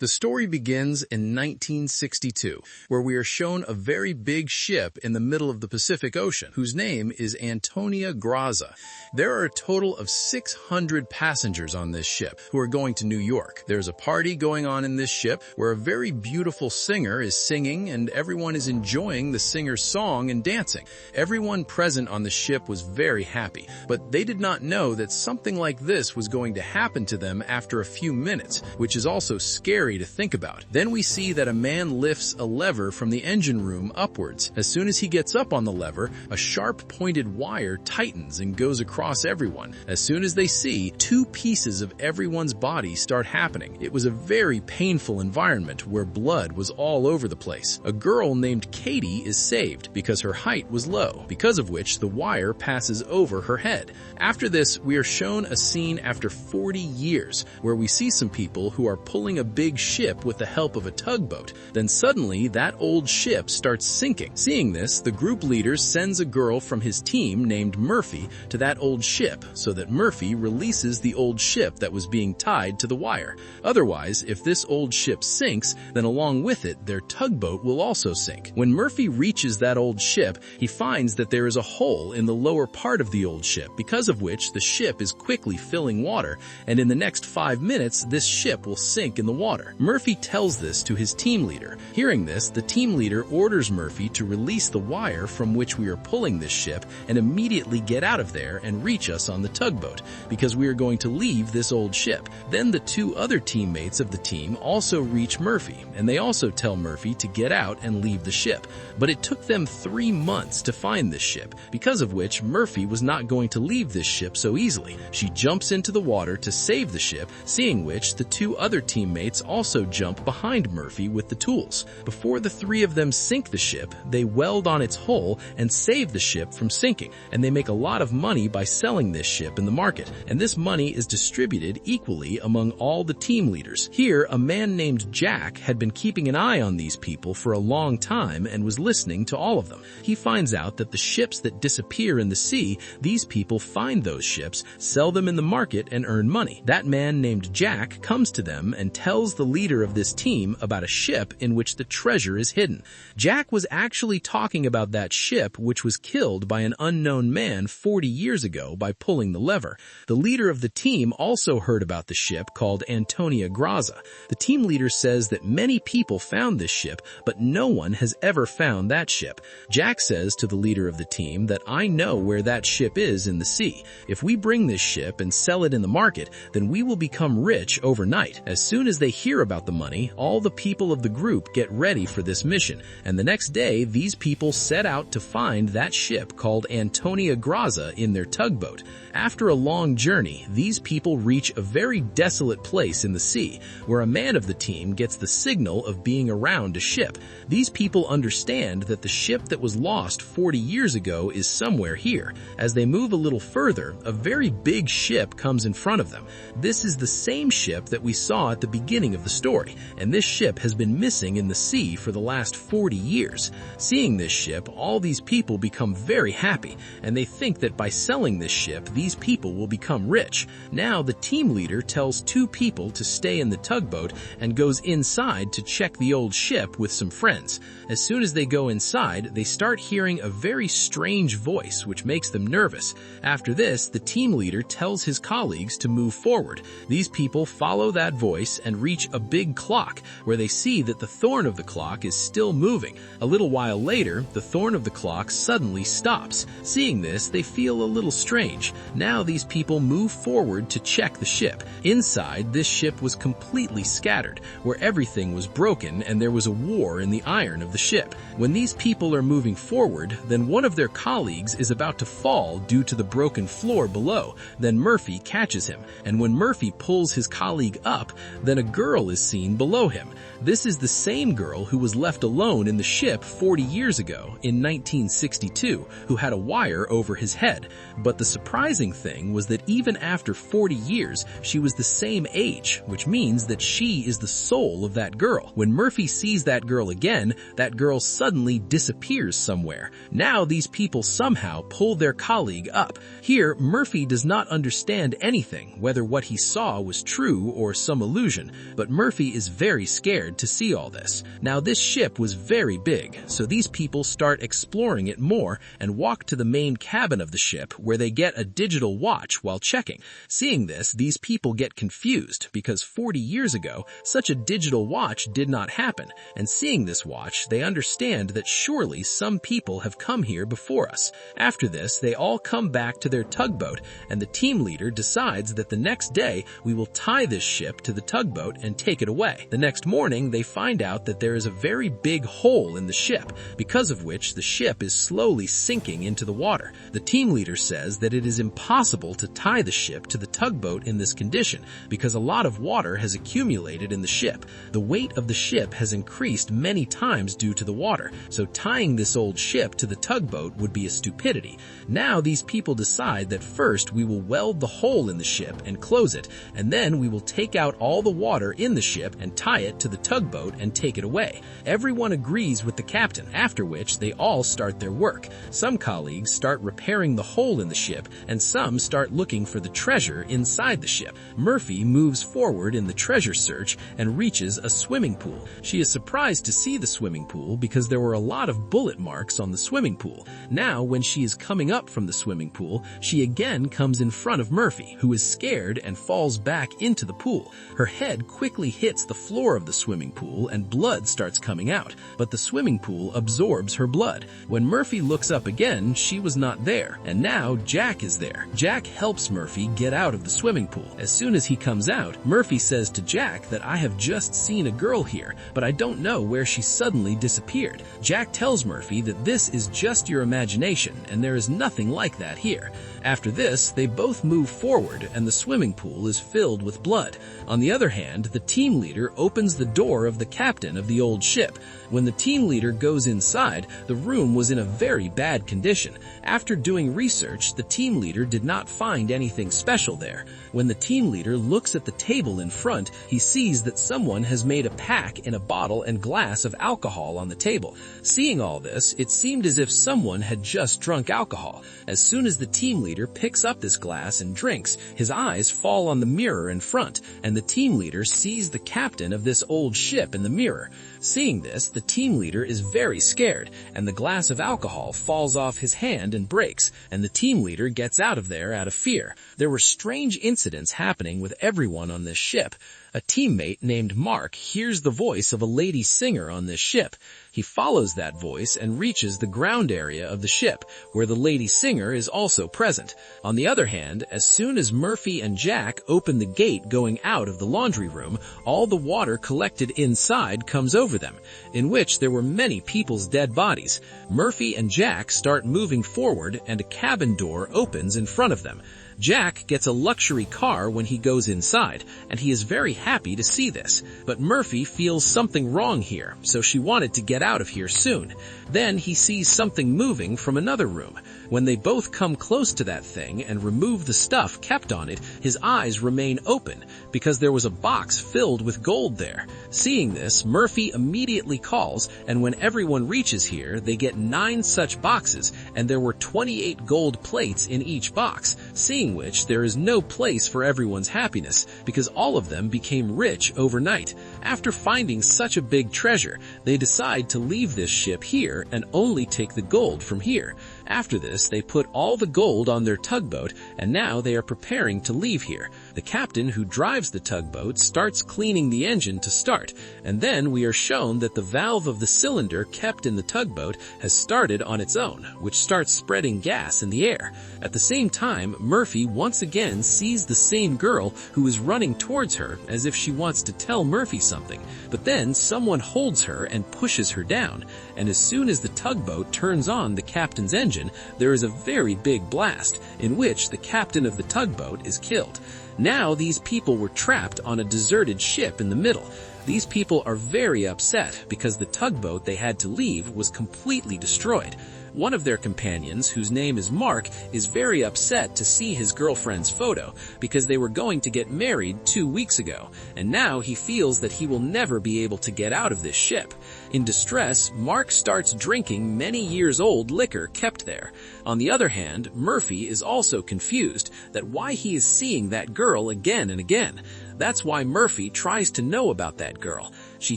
The story begins in 1962, where we are shown a very big ship in the middle of the Pacific Ocean, whose name is Antonia Graza. There are a total of 600 passengers on this ship who are going to New York. There's a party going on in this ship where a very beautiful singer is singing and everyone is enjoying the singer's song and dancing. Everyone present on the ship was very happy, but they did not know that something like this was going to happen to them after a few minutes, which is also scary to think about. Then we see that a man lifts a lever from the engine room upwards. As soon as he gets up on the lever, a sharp pointed wire tightens and goes across everyone. As soon as they see, two pieces of everyone's body start happening. It was a very painful environment where blood was all over the place. A girl named Katie is saved because her height was low, because of which the wire passes over her head. After this, we are shown a scene after 40 years where we see some people who are pulling a big ship with the help of a tugboat. Then suddenly that old ship starts sinking. Seeing this, the group leader sends a girl from his team named Murphy to that old ship so that Murphy releases the old ship that was being tied to the wire. Otherwise, if this old ship sinks, then along with it, their tugboat will also sink. When Murphy reaches that old ship, he finds that there is a hole in the lower part of the old ship, because of which the ship is quickly filling water, and in the next 5 minutes, this ship will sink in the water. Murphy tells this to his team leader. Hearing this, the team leader orders Murphy to release the wire from which we are pulling this ship and immediately get out of there and reach us on the tugboat, because we are going to leave this old ship. Then the two other teammates of the team also reach Murphy, and they also tell Murphy to get out and leave the ship. But it took them 3 months to find this ship, because of which Murphy was not going to leave this ship so easily. She jumps into the water to save the ship, seeing which the two other teammates also jump behind Murphy with the tools. Before the three of them sink the ship, they weld on its hull and save the ship from sinking, and they make a lot of money by selling this ship in the market, and this money is distributed equally among all the team leaders. Here, a man named Jack had been keeping an eye on these people for a long time and was listening to all of them. He finds out that the ships that disappear in the sea, these people find those ships, sell them in the market, and earn money. That man named Jack comes to them and tells the leader of this team about a ship in which the treasure is hidden. Jack was actually talking about that ship which was killed by an unknown man 40 years ago by pulling the lever. The leader of the team also heard about the ship called Antonia Graza. The team leader says that many people found this ship, but no one has ever found that ship. Jack says to the leader of the team that I know where that ship is in the sea. If we bring this ship and sell it in the market, then we will become rich overnight. As soon as they hear about the money, all the people of the group get ready for this mission, and the next day these people set out to find that ship called Antonia Graza in their tugboat. After a long journey, these people reach a very desolate place in the sea, where a man of the team gets the signal of being around a ship. These people understand that the ship that was lost 40 years ago is somewhere here. As they move a little further, a very big ship comes in front of them. This is the same ship that we saw at the beginning of the story, and this ship has been missing in the sea for the last 40 years. Seeing this ship, all these people become very happy, and they think that by selling this ship, these people will become rich. Now the team leader tells two people to stay in the tugboat and goes inside to check the old ship with some friends. As soon as they go inside, they start hearing a very strange voice which makes them nervous. After this, the team leader tells his colleagues to move forward. These people follow that voice and reach a big clock where they see that the thorn of the clock is still moving. A little while later, the thorn of the clock suddenly stops. Seeing this, they feel a little strange. Now these people move forward to check the ship. Inside, this ship was completely scattered, where everything was broken and there was a war in the iron of the ship. When these people are moving forward, then one of their colleagues is about to fall due to the broken floor below. Then Murphy catches him, and when Murphy pulls his colleague up, then a girl is seen below him. This is the same girl who was left alone in the ship 40 years ago in 1962, who had a wire over his head. But the surprising thing was that even after 40 years, she was the same age, which means that she is the soul of that girl. When Murphy sees that girl again, that girl suddenly disappears somewhere. Now these people somehow pull their colleague up. Here, Murphy does not understand anything, whether what he saw was true or some illusion, but But Murphy is very scared to see all this. Now this ship was very big, so these people start exploring it more and walk to the main cabin of the ship where they get a digital watch while checking. Seeing this, these people get confused because 40 years ago, such a digital watch did not happen, and seeing this watch, they understand that surely some people have come here before us. After this, they all come back to their tugboat, and the team leader decides that the next day we will tie this ship to the tugboat and take it away. The next morning, they find out that there is a very big hole in the ship, because of which the ship is slowly sinking into the water. The team leader says that it is impossible to tie the ship to the tugboat in this condition because a lot of water has accumulated in the ship. The weight of the ship has increased many times due to the water, so tying this old ship to the tugboat would be a stupidity. Now these people decide that first we will weld the hole in the ship and close it, and then we will take out all the water in the ship and tie it to the tugboat and take it away. Everyone agrees with the captain, after which they all start their work. Some colleagues start repairing the hole in the ship, and some start looking for the treasure inside the ship. Murphy moves forward in the treasure search and reaches a swimming pool. She is surprised to see the swimming pool because there were a lot of bullet marks on the swimming pool. Now, when she is coming up from the swimming pool, she again comes in front of Murphy, who is scared and falls back into the pool. Her head quickly hits the floor of the swimming pool and blood starts coming out, but the swimming pool absorbs her blood. When Murphy looks up again, she was not there, and now Jack is there. Jack helps Murphy get out of the swimming pool. As soon as he comes out, Murphy says to Jack that I have just seen a girl here, but I don't know where she suddenly disappeared. Jack tells Murphy that this is just your imagination and there is nothing like that here. After this, they both move forward and the swimming pool is filled with blood. On the other hand, the team leader opens the door of the captain of the old ship. When the team leader goes inside, the room was in a very bad condition. After doing research, the team leader did not find anything special there. When the team leader looks at the table in front, he sees that someone has made a pack in a bottle and glass of alcohol on the table. Seeing all this, it seemed as if someone had just drunk alcohol. As soon as the team leader picks up this glass and drinks, his eyes fall on the mirror in front, and the team leader sees the captain of this old ship in the mirror. Seeing this, the team leader is very scared, and the glass of alcohol falls off his hand and breaks, and the team leader gets out of there out of fear. There were strange incidents happening with everyone on this ship. A teammate named Mark hears the voice of a lady singer on this ship. He follows that voice and reaches the ground area of the ship, where the lady singer is also present. On the other hand, as soon as Murphy and Jack open the gate going out of the laundry room, all the water collected inside comes over them, in which there were many people's dead bodies. Murphy and Jack start moving forward and a cabin door opens in front of them. Jack gets a luxury car when he goes inside, and he is very happy to see this. But Murphy feels something wrong here, so she wanted to get out of here soon. Then he sees something moving from another room. When they both come close to that thing and remove the stuff kept on it, his eyes remain open, because there was a box filled with gold there. Seeing this, Murphy immediately calls, and when everyone reaches here, they get 9 such boxes, and there were 28 gold plates in each box. Seeing which, there is no place for everyone's happiness, because all of them became rich overnight. After finding such a big treasure, they decide to leave this ship here and only take the gold from here. After this, they put all the gold on their tugboat, and now they are preparing to leave here. The captain who drives the tugboat starts cleaning the engine to start, and then we are shown that the valve of the cylinder kept in the tugboat has started on its own, which starts spreading gas in the air. At the same time, Murphy once again sees the same girl who is running towards her as if she wants to tell Murphy something, but then someone holds her and pushes her down, and as soon as the tugboat turns on the captain's engine, there is a very big blast, in which the captain of the tugboat is killed. Now these people were trapped on a deserted ship in the middle. These people are very upset because the tugboat they had to leave was completely destroyed. One of their companions, whose name is Mark, is very upset to see his girlfriend's photo because they were going to get married 2 weeks ago, and now he feels that he will never be able to get out of this ship. In distress, Mark starts drinking many years old liquor kept there. On the other hand, Murphy is also confused that why he is seeing that girl again and again. That's why Murphy tries to know about that girl. She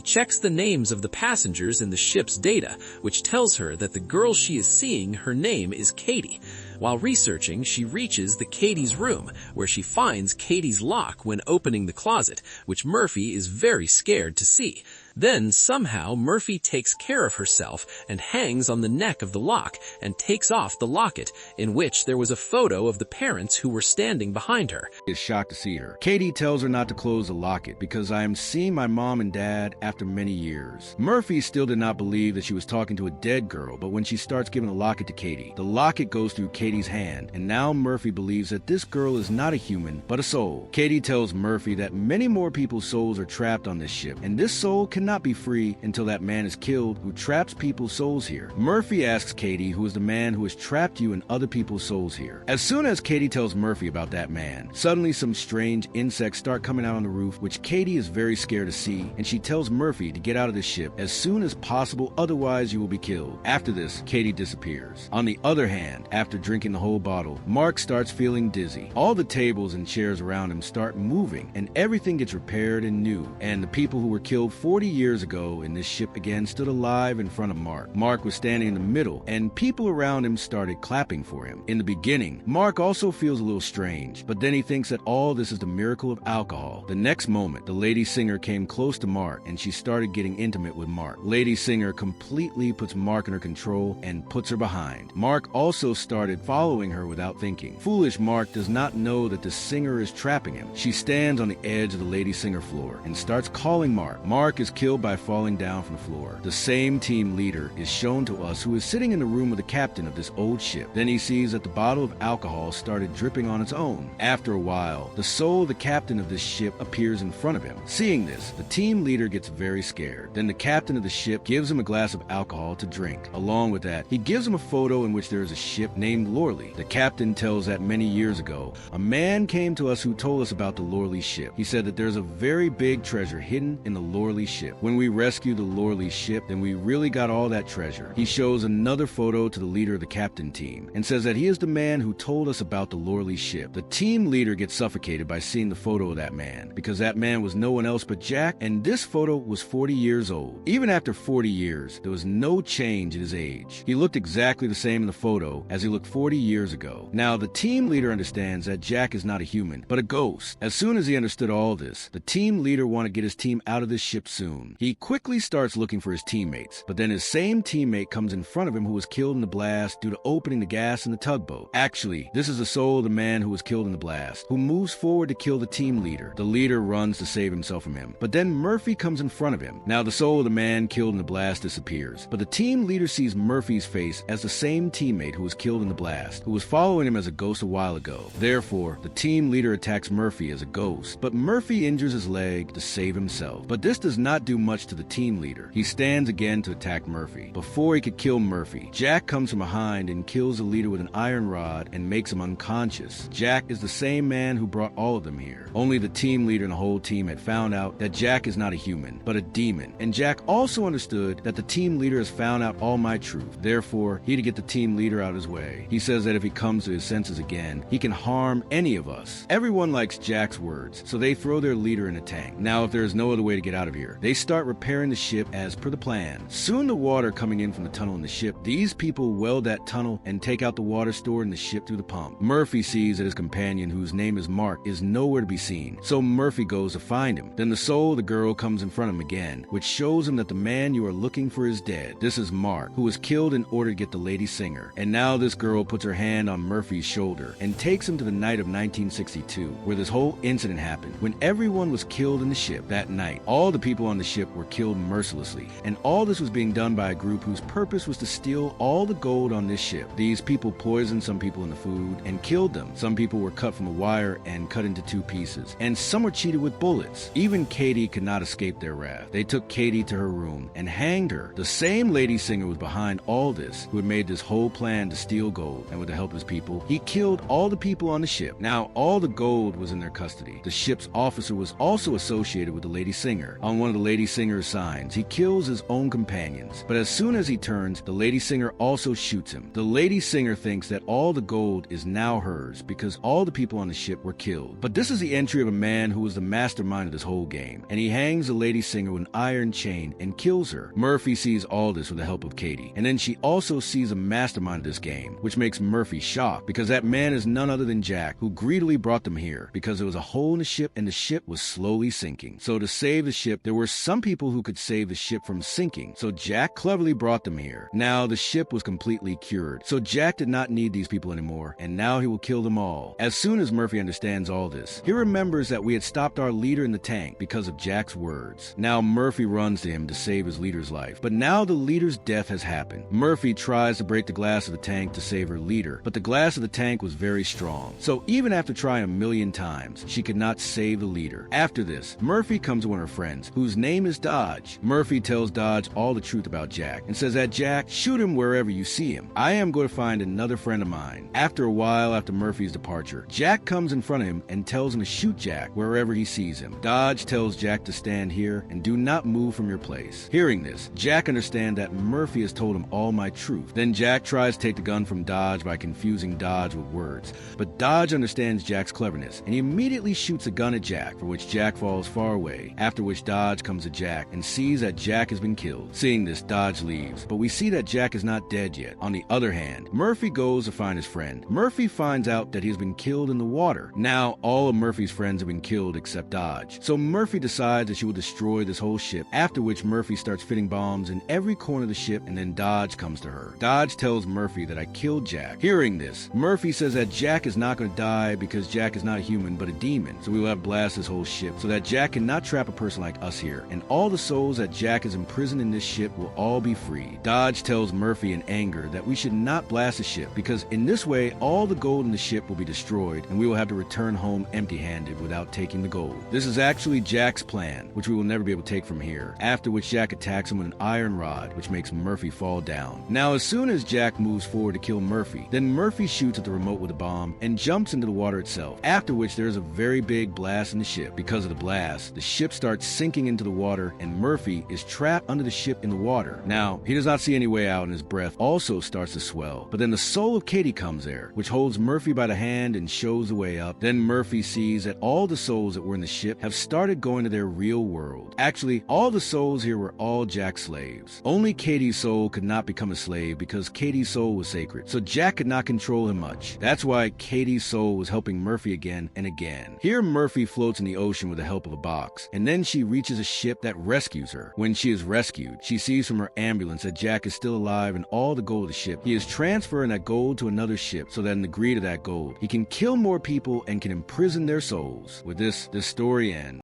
checks the names of the passengers in the ship's data, which tells her that the girl she is seeing, her name is Katie. While researching, she reaches the Katie's room, where she finds Katie's lock when opening the closet, which Murphy is very scared to see. Then, somehow, Murphy takes care of herself and hangs on the neck of the lock and takes off the locket, in which there was a photo of the parents who were standing behind her. Is shocked to see her. Katie tells her not to close the locket because I am seeing my mom and dad after many years. Murphy still did not believe that she was talking to a dead girl, but when she starts giving the locket to Katie, the locket goes through Katie's hand, and now Murphy believes that this girl is not a human, but a soul. Katie tells Murphy that many more people's souls are trapped on this ship, and this soul cannot be free until that man is killed who traps people's souls here. Murphy asks Katie who is the man who has trapped you and other people's souls here. As soon as Katie tells Murphy about that man, suddenly some strange insects start coming out on the roof, which Katie is very scared to see, and she tells Murphy to get out of the ship as soon as possible, otherwise you will be killed. After this, Katie disappears. On the other hand, after drinking the whole bottle, Mark starts feeling dizzy. All the tables and chairs around him start moving, and everything gets repaired and new, and the people who were killed 40 years ago in this ship again stood alive in front of Mark. Mark was standing in the middle, and people around him started clapping for him. In the beginning, Mark also feels a little strange, but then he thinks that all this is the miracle of alcohol. The next moment, the lady singer came close to Mark, and she started getting intimate with Mark. Lady singer completely puts Mark in her control and puts her behind. Mark also started following her without thinking. Foolish Mark does not know that the singer is trapping him. She stands on the edge of the lady singer floor and starts calling Mark. Mark is killed by falling down from the floor. The same team leader is shown to us who is sitting in the room with the captain of this old ship. Then he sees that the bottle of alcohol started dripping on its own. After a while, the soul of the captain of this ship appears in front of him. Seeing this, the team leader gets very scared. Then the captain of the ship gives him a glass of alcohol to drink. Along with that, he gives him a photo in which there is a ship named Lorley. The captain tells that many years ago, a man came to us who told us about the Lorley ship. He said that there's a very big treasure hidden in the Lorley ship. When we rescue the Lorley ship, then we really got all that treasure. He shows another photo to the leader of the captain team and says that he is the man who told us about the Lorley ship. The team leader gets suffocated by seeing the photo of that man, because that man was no one else but Jack, and this photo was 40 years old. Even after 40 years, there was no change in his age. He looked exactly the same in the photo as he looked 40 years ago. Now, the team leader understands that Jack is not a human, but a ghost. As soon as he understood all this, the team leader wanted to get his team out of this ship soon. He quickly starts looking for his teammates, but then his same teammate comes in front of him who was killed in the blast due to opening the gas in the tugboat. Actually, this is the soul of the man who was killed in the blast, who moves forward to kill the team leader. The leader runs to save himself from him, but then Murphy comes in front of him. Now the soul of the man killed in the blast disappears, but the team leader sees Murphy's face as the same teammate who was killed in the blast, who was following him as a ghost a while ago. Therefore, the team leader attacks Murphy as a ghost, but Murphy injures his leg to save himself. But this does not do much to the team leader. He stands again to attack Murphy. Before he could kill Murphy, Jack comes from behind and kills the leader with an iron rod and makes him unconscious. Jack is the same man who brought all of them here. Only the team leader and the whole team had found out that Jack is not a human, but a demon. And Jack also understood that the team leader has found out all my truth. Therefore, he had to get the team leader out of his way. He says that if he comes to his senses again, he can harm any of us. Everyone likes Jack's words, so they throw their leader in a tank. Now, if there is no other way to get out of here, they start repairing the ship as per the plan. Soon the water coming in from the tunnel in the ship, these people weld that tunnel and take out the water stored in the ship through the pump. Murphy sees that his companion, whose name is Mark, is nowhere to be seen, so Murphy goes to find him. Then the soul of the girl comes in front of him again, which shows him that the man you are looking for is dead. This is Mark, who was killed in order to get the lady singer. And now this girl puts her hand on Murphy's shoulder and takes him to the night of 1962, where this whole incident happened, when everyone was killed in the ship. That night, all the people on the ship were killed mercilessly, and all this was being done by a group whose purpose was to steal all the gold on this ship. These people poisoned some people in the food and killed them. Some people were cut from a wire and cut into two pieces, and some were cheated with bullets. Even Katie could not escape their wrath. They took Katie to her room and hanged her. The same lady singer was behind all this, who had made this whole plan to steal gold, and with the help of his people, he killed all the people on the ship. Now, all the gold was in their custody. The ship's officer was also associated with the lady singer. On one of the lady singer assigns, he kills his own companions. But as soon as he turns, the lady singer also shoots him. The lady singer thinks that all the gold is now hers because all the people on the ship were killed. But this is the entry of a man who was the mastermind of this whole game, and he hangs the lady singer with an iron chain and kills her. Murphy sees all this with the help of Katie, and then she also sees a mastermind of this game, which makes Murphy shocked because that man is none other than Jack, who greedily brought them here because there was a hole in the ship and the ship was slowly sinking. So to save the ship, there were some people who could save the ship from sinking, so Jack cleverly brought them here. Now the ship was completely cured, so Jack did not need these people anymore, and now he will kill them all. As soon as Murphy understands all this, he remembers that we had stopped our leader in the tank because of Jack's words. Now Murphy runs to him to save his leader's life, but now the leader's death has happened. Murphy tries to break the glass of the tank to save her leader, but the glass of the tank was very strong, so even after trying 1,000,000 times, she could not save the leader. After this, Murphy comes to one of her friends, whose name is Dodge. Murphy tells Dodge all the truth about Jack and says that Jack, shoot him wherever you see him. I am going to find another friend of mine. After a while after Murphy's departure, Jack comes in front of him and tells him to shoot Jack wherever he sees him. Dodge tells Jack to stand here and do not move from your place. Hearing this, Jack understands that Murphy has told him all my truth. Then Jack tries to take the gun from Dodge by confusing Dodge with words, but Dodge understands Jack's cleverness and he immediately shoots a gun at Jack, for which Jack falls far away, after which Dodge comes to Jack and sees that Jack has been killed. Seeing this, Dodge leaves, but we see that Jack is not dead yet. On the other hand, Murphy goes to find his friend. Murphy finds out that he has been killed in the water. Now, all of Murphy's friends have been killed except Dodge. So Murphy decides that she will destroy this whole ship, after which Murphy starts fitting bombs in every corner of the ship, and then Dodge comes to her. Dodge tells Murphy that I killed Jack. Hearing this, Murphy says that Jack is not going to die because Jack is not a human but a demon, so we will have to blast this whole ship so that Jack cannot trap a person like us here, and all the souls that Jack is imprisoned in this ship will all be free. Dodge tells Murphy in anger that we should not blast the ship because in this way all the gold in the ship will be destroyed and we will have to return home empty-handed without taking the gold. This is actually Jack's plan, which we will never be able to take from here, after which Jack attacks him with an iron rod, which makes Murphy fall down. Now as soon as Jack moves forward to kill Murphy, then Murphy shoots at the remote with a bomb and jumps into the water itself, after which there is a very big blast in the ship. Because of the blast, the ship starts sinking into the water and Murphy is trapped under the ship in the water. Now, he does not see any way out and his breath also starts to swell. But then the soul of Katie comes there, which holds Murphy by the hand and shows the way up. Then Murphy sees that all the souls that were in the ship have started going to their real world. Actually, all the souls here were all Jack's slaves. Only Katie's soul could not become a slave because Katie's soul was sacred, so Jack could not control him much. That's why Katie's soul was helping Murphy again and again. Here Murphy floats in the ocean with the help of a box, and then she reaches a ship that rescues her. When she is rescued, she sees from her ambulance that Jack is still alive and all the gold of the ship. He is transferring that gold to another ship so that in the greed of that gold, he can kill more people and can imprison their souls. With this story ends.